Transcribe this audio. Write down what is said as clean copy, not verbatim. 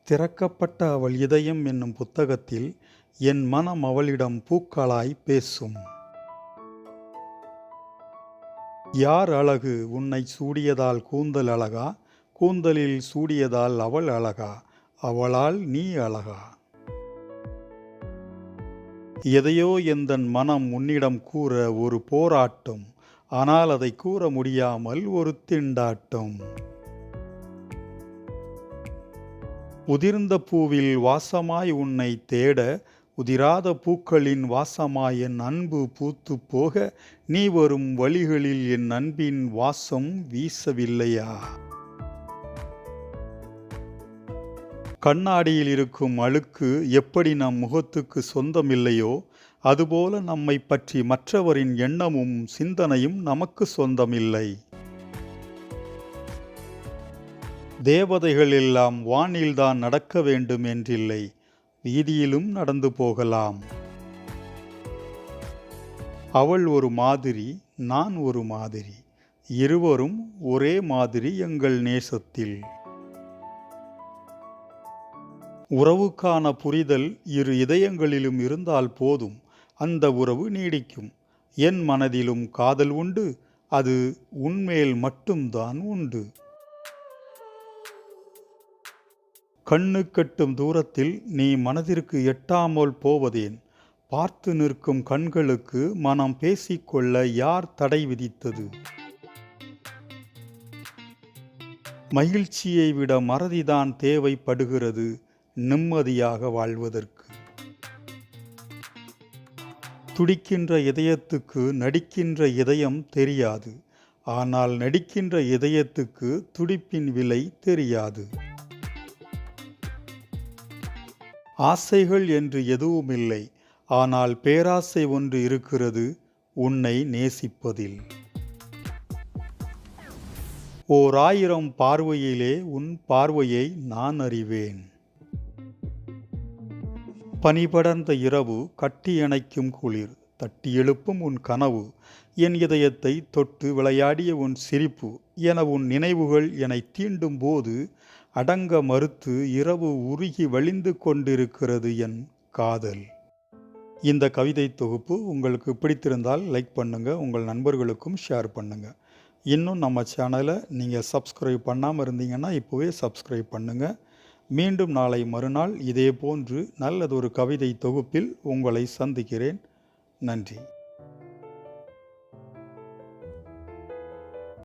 திறக்கப்பட்ட அவள் இதயம் என்னும் புத்தகத்தில் என் மனம் அவளிடம் பூக்களாய் பேசும். யார் அழகு? உன்னை சூடியதால் கூந்தல் அழகா? கூந்தலில் சூடியதால் அவள் அழகா? அவளால் நீ அழகா? எதையோ எந்தன் மனம் உன்னிடம் கூற ஒரு போராட்டம், ஆனால் அதை கூற முடியாமல் ஒரு திண்டாட்டம். உதிர்ந்த பூவில் வாசமாய் உன்னை தேட, உதிராத பூக்களின் வாசமாய் என் அன்பு பூத்து போக, நீ வரும் வழிகளில் என் அன்பின் வாசம் வீசவில்லையா? கண்ணாடியில் இருக்கும் அழுக்கு எப்படி நம் முகத்துக்கு சொந்தமில்லையோ, அதுபோல நம்மை பற்றி மற்றவரின் எண்ணமும் சிந்தனையும் நமக்கு சொந்தமில்லை. தேவதைகள் எல்லாம் வானில்தான் நடக்க வேண்டும் என்றில்லை, வீதியிலும் நடந்து போகலாம். அவள் ஒரு மாதிரி, நான் ஒரு மாதிரி, இருவரும் ஒரே மாதிரி எங்கள் நேசத்தில். உறவுக்கான புரிதல் இரு இதயங்களிலும் இருந்தால் போதும், அந்த உறவு நீடிக்கும். என் மனதிலும் காதல் உண்டு, அது உன்மேல் மட்டும்தான் உண்டு. கண்ணு கட்டும் தூரத்தில் நீ மனதிற்கு எட்டாமல் போவதேன்? பார்த்து நிற்கும் கண்களுக்கு மனம் பேசிக்கொள்ள யார் தடை விதித்தது? மகிழ்ச்சியை விட மறதிதான் தேவைப்படுகிறது நிம்மதியாக வாழ்வதற்கு. துடிக்கின்ற இதயத்துக்கு நடிக்கின்ற இதயம் தெரியாது, ஆனால் நடிக்கின்ற இதயத்துக்கு துடிப்பின் விலை தெரியாது. ஆசைகள் என்று எதுவுமில்லை, ஆனால் பேராசை ஒன்று இருக்கிறது, உன்னை நேசிப்பதில். ஓர் 1000 பார்வையிலே உன் பார்வையை நான் அறிவேன். பனிபடர்ந்த இரவு, கட்டி அணைக்கும் குளிர், தட்டி எழுப்பும் உன் கனவு, என் இதயத்தை தொட்டு விளையாடிய உன் சிரிப்பு என உன் நினைவுகள் என்னை தீண்டும் போது அடங்க மறுத்து இரவு உருகி வழிந்து கொண்டிருக்கிறது என் காதல். இந்த கவிதை தொகுப்பு உங்களுக்கு பிடித்திருந்தால் லைக் பண்ணுங்கள், உங்கள் நண்பர்களுக்கும் ஷேர் பண்ணுங்கள். இன்னும் நம்ம சேனலை நீங்கள் சப்ஸ்கிரைப் பண்ணாமல் இருந்தீங்கன்னா இப்போவே சப்ஸ்கிரைப் பண்ணுங்கள். மீண்டும் நாளை மறுநாள் இதே போன்று நல்லதொரு கவிதை தொகுப்பில் உங்களை சந்திக்கிறேன். நன்றி.